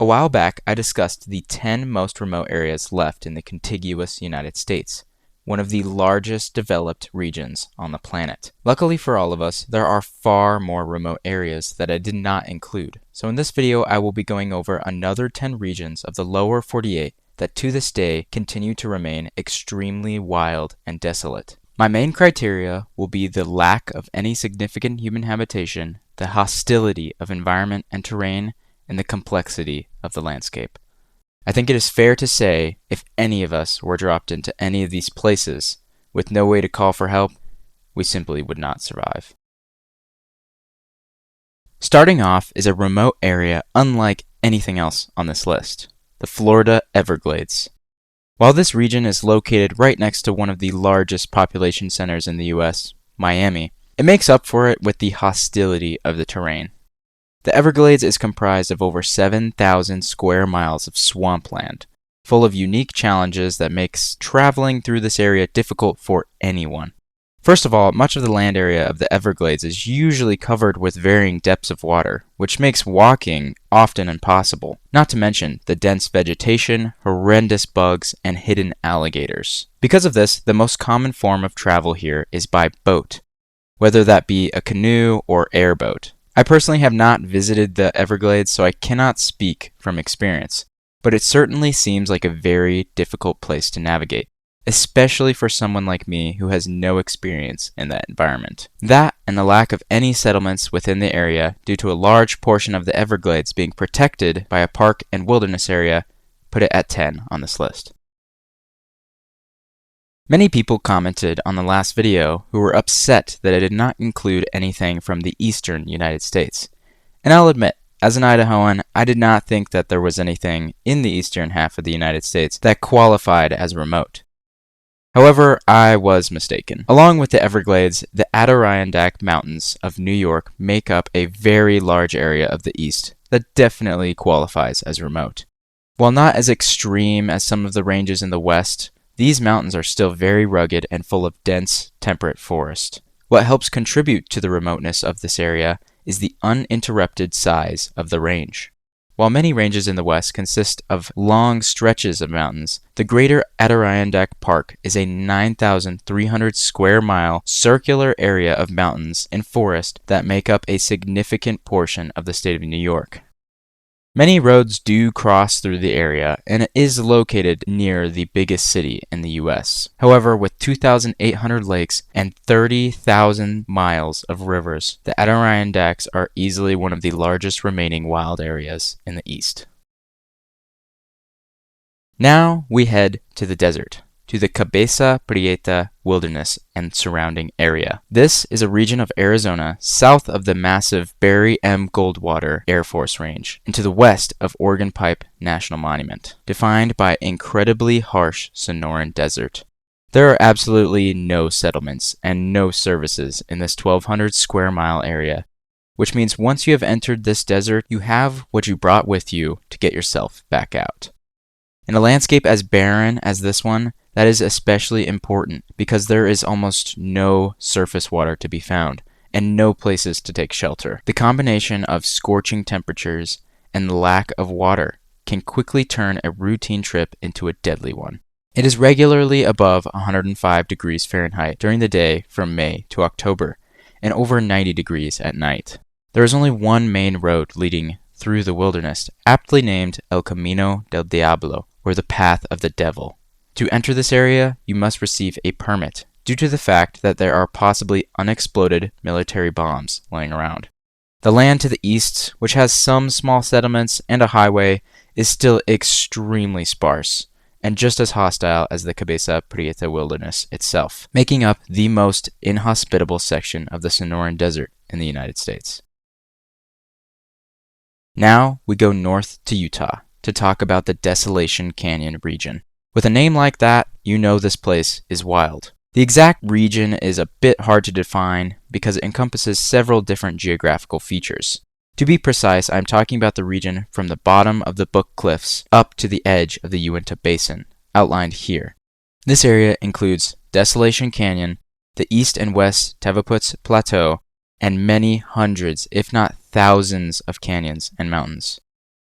A while back, I discussed the 10 most remote areas left in the contiguous United States, one of the largest developed regions on the planet. Luckily for all of us, there are far more remote areas that I did not include. So in this video, I will be going over another 10 regions of the lower 48 that to this day continue to remain extremely wild and desolate. My main criteria will be the lack of any significant human habitation, the hostility of environment and terrain, and the complexity of the landscape. I think it is fair to say if any of us were dropped into any of these places with no way to call for help, we simply would not survive. Starting off is a remote area unlike anything else on this list, the Florida Everglades. While this region is located right next to one of the largest population centers in the US, Miami, it makes up for it with the hostility of the terrain. The Everglades is comprised of over 7,000 square miles of swampland, full of unique challenges that makes traveling through this area difficult for anyone. First of all, much of the land area of the Everglades is usually covered with varying depths of water, which makes walking often impossible, not to mention the dense vegetation, horrendous bugs, and hidden alligators. Because of this, the most common form of travel here is by boat, whether that be a canoe or airboat. I personally have not visited the Everglades, so I cannot speak from experience, but it certainly seems like a very difficult place to navigate, especially for someone like me who has no experience in that environment. That and the lack of any settlements within the area due to a large portion of the Everglades being protected by a park and wilderness area put it at 10 on this list. Many people commented on the last video who were upset that I did not include anything from the eastern United States. And I'll admit, as an Idahoan, I did not think that there was anything in the eastern half of the United States that qualified as remote. However, I was mistaken. Along with the Everglades, the Adirondack Mountains of New York make up a very large area of the east that definitely qualifies as remote. While not as extreme as some of the ranges in the west, these mountains are still very rugged and full of dense, temperate forest. What helps contribute to the remoteness of this area is the uninterrupted size of the range. While many ranges in the west consist of long stretches of mountains, the Greater Adirondack Park is a 9,300 square mile circular area of mountains and forest that make up a significant portion of the state of New York. Many roads do cross through the area, and it is located near the biggest city in the US. However, with 2,800 lakes and 30,000 miles of rivers, the Adirondacks are easily one of the largest remaining wild areas in the east. Now we head to the desert, to the Cabeza Prieta Wilderness and surrounding area. This is a region of Arizona south of the massive Barry M. Goldwater Air Force Range and to the west of Organ Pipe National Monument, defined by incredibly harsh Sonoran Desert. There are absolutely no settlements and no services in this 1,200 square mile area, which means once you have entered this desert, you have what you brought with you to get yourself back out. In a landscape as barren as this one, that is especially important because there is almost no surface water to be found and no places to take shelter. The combination of scorching temperatures and the lack of water can quickly turn a routine trip into a deadly one. It is regularly above 105 degrees Fahrenheit during the day from May to October and over 90 degrees at night. There is only one main road leading through the wilderness, aptly named El Camino del Diablo, or the Path of the Devil. To enter this area, you must receive a permit due to the fact that there are possibly unexploded military bombs laying around. The land to the east, which has some small settlements and a highway, is still extremely sparse and just as hostile as the Cabeza Prieta Wilderness itself, making up the most inhospitable section of the Sonoran Desert in the United States. Now we go north to Utah to talk about the Desolation Canyon region. With a name like that, you know this place is wild. The exact region is a bit hard to define because it encompasses several different geographical features. To be precise, I'm talking about the region from the bottom of the Book Cliffs up to the edge of the Uinta Basin, outlined here. This area includes Desolation Canyon, the east and west Tavaputs Plateau, and many hundreds, if not thousands, of canyons and mountains.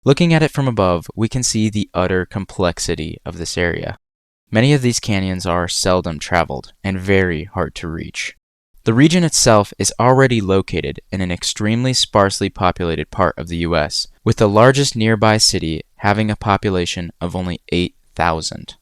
Looking at it from above, we can see the utter complexity of this area. Many of these canyons are seldom traveled and very hard to reach. The region itself is already located in an extremely sparsely populated part of the US, with the largest nearby city having a population of only 8,000.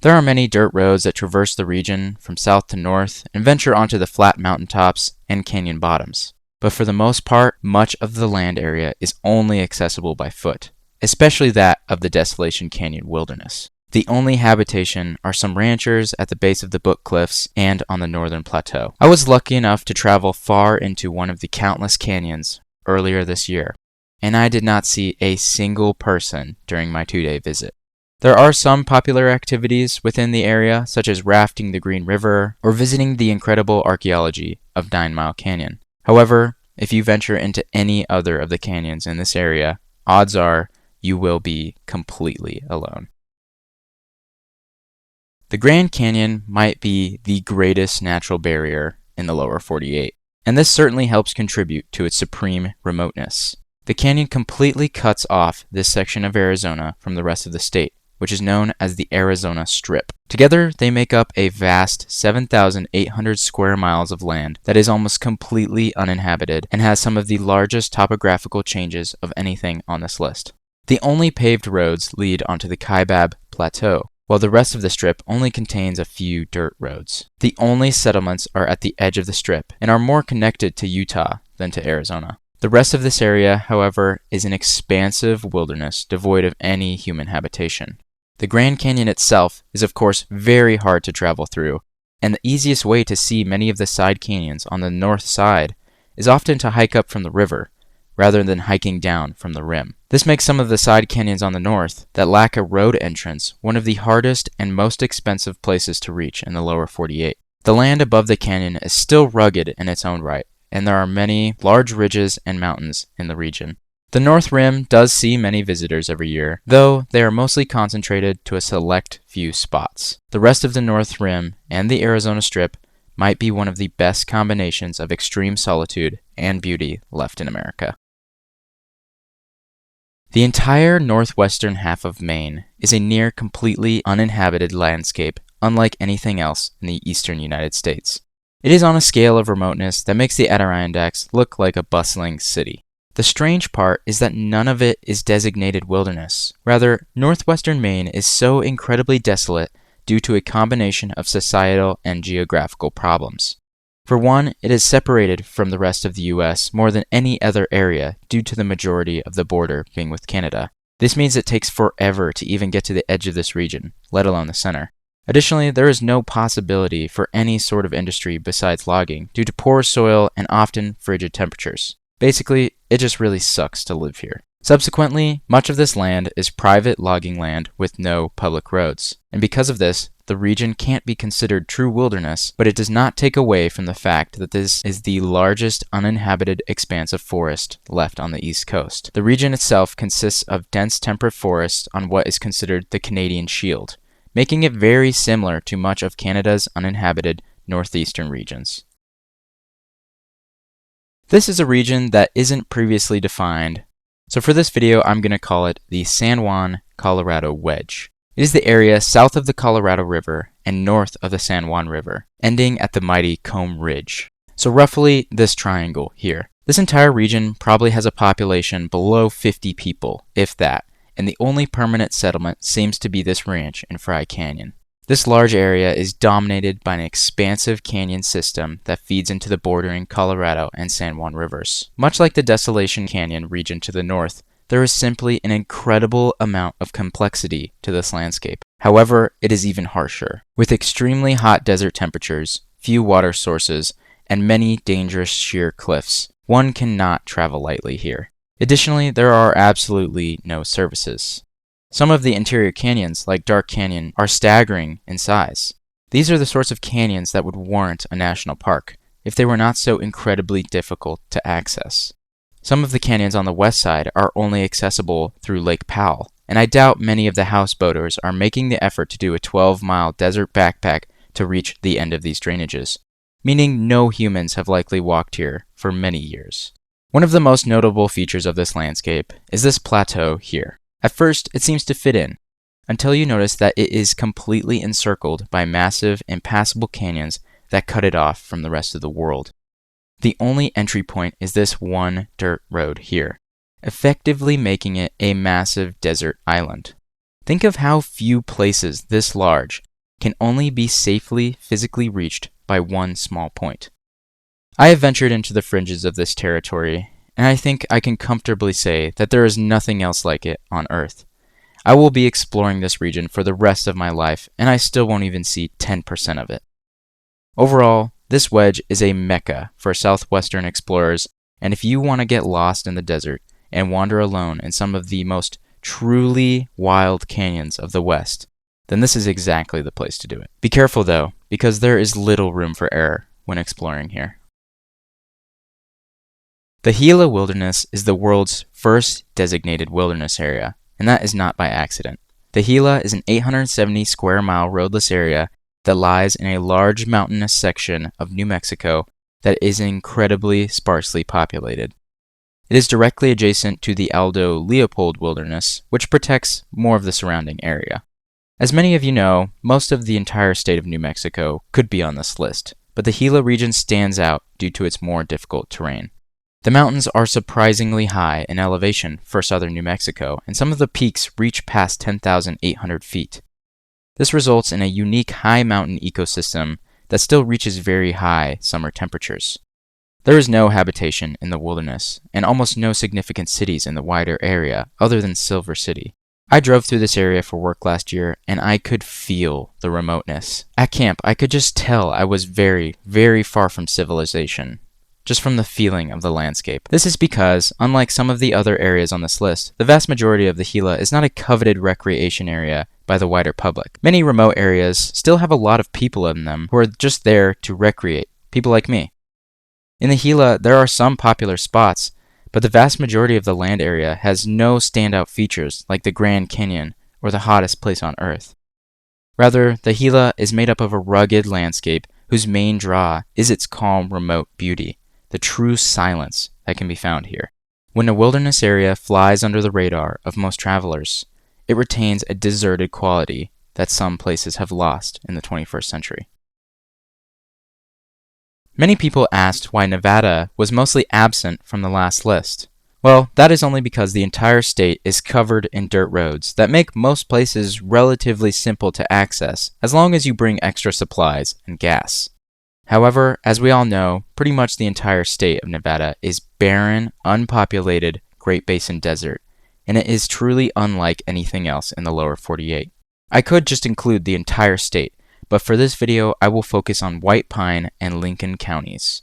There are many dirt roads that traverse the region from south to north and venture onto the flat mountaintops and canyon bottoms. But for the most part, much of the land area is only accessible by foot, especially that of the Desolation Canyon wilderness. The only habitation are some ranchers at the base of the Book Cliffs and on the northern plateau. I was lucky enough to travel far into one of the countless canyons earlier this year, and I did not see a single person during my 2-day visit. There are some popular activities within the area, such as rafting the Green River or visiting the incredible archaeology of 9 Mile Canyon. However, if you venture into any other of the canyons in this area, odds are you will be completely alone. The Grand Canyon might be the greatest natural barrier in the lower 48, and this certainly helps contribute to its supreme remoteness. The canyon completely cuts off this section of Arizona from the rest of the state, which is known as the Arizona Strip. Together, they make up a vast 7,800 square miles of land that is almost completely uninhabited and has some of the largest topographical changes of anything on this list. The only paved roads lead onto the Kaibab Plateau, while the rest of the strip only contains a few dirt roads. The only settlements are at the edge of the strip and are more connected to Utah than to Arizona. The rest of this area, however, is an expansive wilderness devoid of any human habitation. The Grand Canyon itself is of course very hard to travel through, and the easiest way to see many of the side canyons on the north side is often to hike up from the river, rather than hiking down from the rim. This makes some of the side canyons on the north that lack a road entrance one of the hardest and most expensive places to reach in the lower 48. The land above the canyon is still rugged in its own right, and there are many large ridges and mountains in the region. The North Rim does see many visitors every year, though they are mostly concentrated to a select few spots. The rest of the North Rim and the Arizona Strip might be one of the best combinations of extreme solitude and beauty left in America. The entire northwestern half of Maine is a near completely uninhabited landscape unlike anything else in the eastern United States. It is on a scale of remoteness that makes the Adirondacks look like a bustling city. The strange part is that none of it is designated wilderness. Rather, northwestern Maine is so incredibly desolate due to a combination of societal and geographical problems. For one, it is separated from the rest of the US more than any other area due to the majority of the border being with Canada. This means it takes forever to even get to the edge of this region, let alone the center. Additionally, there is no possibility for any sort of industry besides logging due to poor soil and often frigid temperatures. Basically, it just really sucks to live here. Subsequently, much of this land is private logging land with no public roads, and because of this, the region can't be considered true wilderness, but it does not take away from the fact that this is the largest uninhabited expanse of forest left on the East Coast. The region itself consists of dense temperate forests on what is considered the Canadian Shield, making it very similar to much of Canada's uninhabited northeastern regions. This is a region that isn't previously defined, so for this video I'm going to call it the San Juan, Colorado Wedge. It is the area south of the Colorado River and north of the San Juan River, ending at the mighty Combe Ridge. So roughly this triangle here. This entire region probably has a population below 50 people, if that, and the only permanent settlement seems to be this ranch in Fry Canyon. This large area is dominated by an expansive canyon system that feeds into the bordering Colorado and San Juan rivers. Much like the Desolation Canyon region to the north, there is simply an incredible amount of complexity to this landscape. However, it is even harsher. With extremely hot desert temperatures, few water sources, and many dangerous sheer cliffs, one cannot travel lightly here. Additionally, there are absolutely no services. Some of the interior canyons, like Dark Canyon, are staggering in size. These are the sorts of canyons that would warrant a national park, if they were not so incredibly difficult to access. Some of the canyons on the west side are only accessible through Lake Powell, and I doubt many of the houseboaters are making the effort to do a 12-mile desert backpack to reach the end of these drainages, meaning no humans have likely walked here for many years. One of the most notable features of this landscape is this plateau here. At first, it seems to fit in, until you notice that it is completely encircled by massive, impassable canyons that cut it off from the rest of the world. The only entry point is this one dirt road here, effectively making it a massive desert island. Think of how few places this large can only be safely physically reached by one small point. I have ventured into the fringes of this territory, and I think I can comfortably say that there is nothing else like it on Earth. I will be exploring this region for the rest of my life, and I still won't even see 10% of it. Overall, this wedge is a mecca for southwestern explorers, and if you want to get lost in the desert and wander alone in some of the most truly wild canyons of the West, then this is exactly the place to do it. Be careful though, because there is little room for error when exploring here. The Gila Wilderness is the world's first designated wilderness area, and that is not by accident. The Gila is an 870 square mile roadless area that lies in a large mountainous section of New Mexico that is incredibly sparsely populated. It is directly adjacent to the Aldo Leopold Wilderness, which protects more of the surrounding area. As many of you know, most of the entire state of New Mexico could be on this list, but the Gila region stands out due to its more difficult terrain. The mountains are surprisingly high in elevation for southern New Mexico, and some of the peaks reach past 10,800 feet. This results in a unique high mountain ecosystem that still reaches very high summer temperatures. There is no habitation in the wilderness, and almost no significant cities in the wider area other than Silver City. I drove through this area for work last year, and I could feel the remoteness. At camp, I could just tell I was very, very far from civilization, just from the feeling of the landscape. This is because, unlike some of the other areas on this list, the vast majority of the Gila is not a coveted recreation area by the wider public. Many remote areas still have a lot of people in them who are just there to recreate, people like me. In the Gila, there are some popular spots, but the vast majority of the land area has no standout features like the Grand Canyon or the hottest place on Earth. Rather, the Gila is made up of a rugged landscape whose main draw is its calm, remote beauty, the true silence that can be found here. When a wilderness area flies under the radar of most travelers, it retains a deserted quality that some places have lost in the 21st century. Many people asked why Nevada was mostly absent from the last list. Well, that is only because the entire state is covered in dirt roads that make most places relatively simple to access as long as you bring extra supplies and gas. However, as we all know, pretty much the entire state of Nevada is barren, unpopulated Great Basin desert, and it is truly unlike anything else in the lower 48. I could just include the entire state, but for this video I will focus on White Pine and Lincoln counties.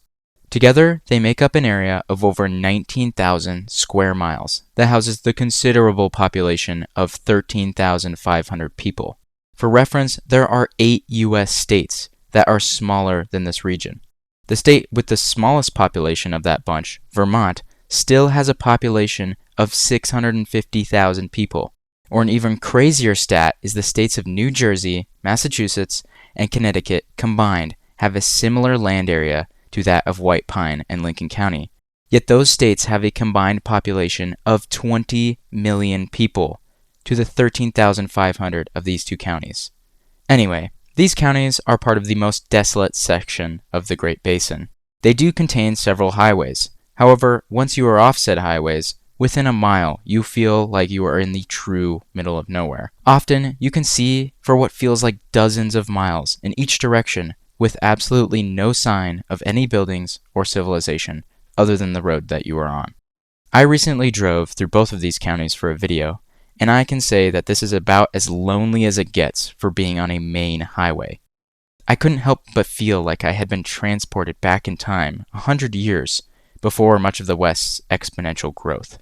Together, they make up an area of over 19,000 square miles that houses the considerable population of 13,500 people. For reference, there are 8 U.S. states that are smaller than this region. The state with the smallest population of that bunch, Vermont, still has a population of 650,000 people. Or an even crazier stat is the states of New Jersey, Massachusetts, and Connecticut combined have a similar land area to that of White Pine and Lincoln County. Yet those states have a combined population of 20 million people to the 13,500 of these two counties. Anyway, these counties are part of the most desolate section of the Great Basin. They do contain several highways. However, once you are off said highways, within a mile, you feel like you are in the true middle of nowhere. Often, you can see for what feels like dozens of miles in each direction with absolutely no sign of any buildings or civilization other than the road that you are on. I recently drove through both of these counties for a video, and I can say that this is about as lonely as it gets for being on a main highway. I couldn't help but feel like I had been transported back in time 100 years before much of the West's exponential growth.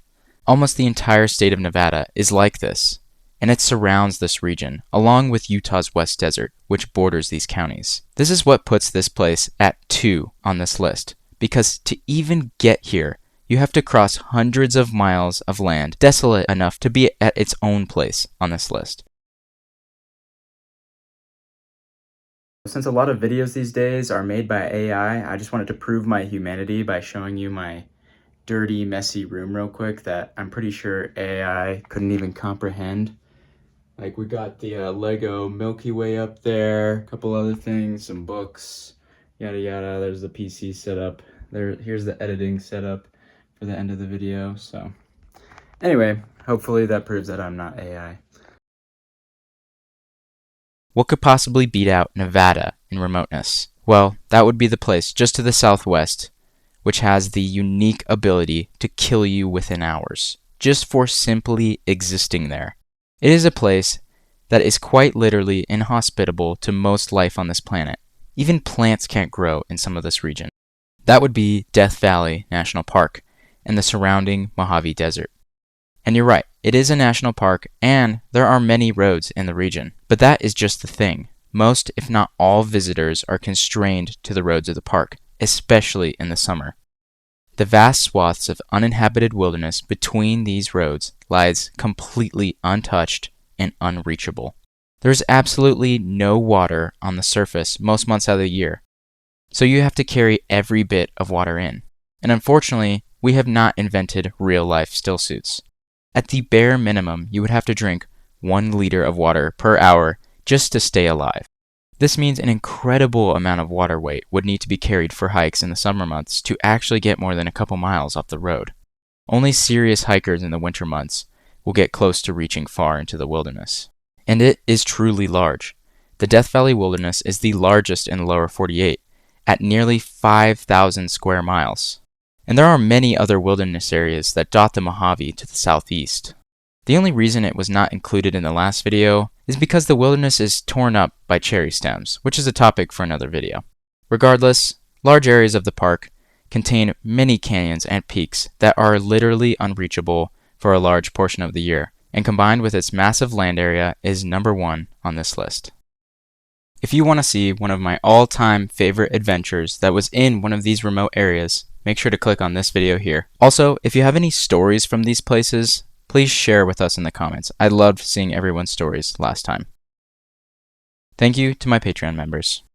Almost the entire state of Nevada is like this, and it surrounds this region, along with Utah's West Desert, which borders these counties. This is what puts this place at 2 on this list, because to even get here, you have to cross hundreds of miles of land desolate enough to be at its own place on this list. Since a lot of videos these days are made by AI, I just wanted to prove my humanity by showing you my dirty, messy room real quick that I'm pretty sure AI couldn't even comprehend. Like we got the Lego Milky Way up there, a couple other things, some books, yada yada. There's the PC setup. Here's the editing setup for the end of the video. So anyway, hopefully that proves that I'm not AI. What could possibly beat out Nevada in remoteness? Well, that would be the place just to the southwest, which has the unique ability to kill you within hours, just for simply existing there. It is a place that is quite literally inhospitable to most life on this planet. Even plants can't grow in some of this region. That would be Death Valley National Park and the surrounding Mojave Desert. And you're right, it is a national park and there are many roads in the region. But that is just the thing. Most, if not all, visitors are constrained to the roads of the park, especially in the summer. The vast swaths of uninhabited wilderness between these roads lies completely untouched and unreachable. There is absolutely no water on the surface most months out of the year, so you have to carry every bit of water in. And unfortunately, we have not invented real-life still suits. At the bare minimum, you would have to drink 1 liter of water per hour just to stay alive. This means an incredible amount of water weight would need to be carried for hikes in the summer months to actually get more than a couple miles off the road. Only serious hikers in the winter months will get close to reaching far into the wilderness. And it is truly large. The Death Valley Wilderness is the largest in the lower 48, at nearly 5,000 square miles. And there are many other wilderness areas that dot the Mojave to the southeast. The only reason it was not included in the last video is because the wilderness is torn up by cherry stems, which is a topic for another video. Regardless, large areas of the park contain many canyons and peaks that are literally unreachable for a large portion of the year, and combined with its massive land area is number 1 on this list. If you want to see one of my all-time favorite adventures that was in one of these remote areas, make sure to click on this video here. Also, if you have any stories from these places, please share with us in the comments. I loved seeing everyone's stories last time. Thank you to my Patreon members.